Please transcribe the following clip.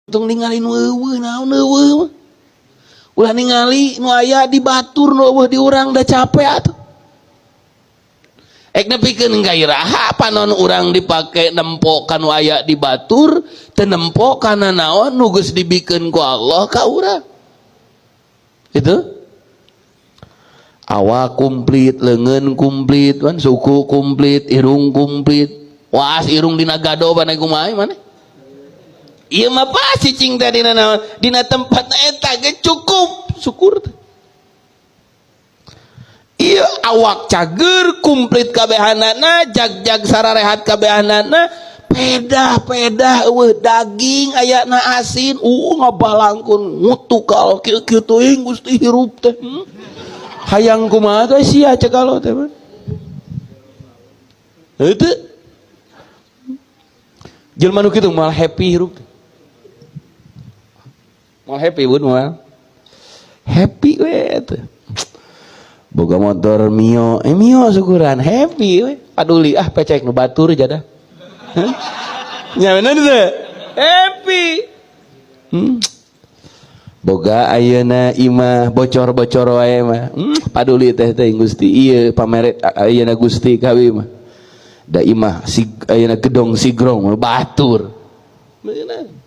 Tung ningali nu eueuh naon eueuh. Ulah ningali nu aya di batur nu eueuh di urang da capek atuh. Ek nepikeun gairah panon urang dipake nempo ka nu aya di batur teu nempo kana naon nu geus dibikeun ku Allah ka urang. Itu awak komplit, leungeun komplit, kan suku komplit, irung komplit. Was irung dina gado bana kumaha maneh? Ieu mah pas cicing teh dina naon? Dina tempat eta ge cukup syukur teh. Ieu awak cager komplit kabehanana, jag-jag sararehat kabehanana, pedah-pedah eueuh daging ayana asin, ngabalangkeun ngutukal kieu-kieu teuing Gusti hirup teh. Hayang kumaha teh sia cekalo teh mah. Heunteu. Jelema nu kitu moal happy hirup. Moal happy bun moal. Happy we teh. Boga motor Mio, Mio syukuran happy we. Paduli pecek nu batur jadah. Nya bener teh. Happy. Boga ayeuna imah bocor-bocor wae mah. Paduli teh teuing Gusti ieu pamere ayeuna Gusti kawi mah. Da imah si ayeuna gedong sigrong batur. Bener.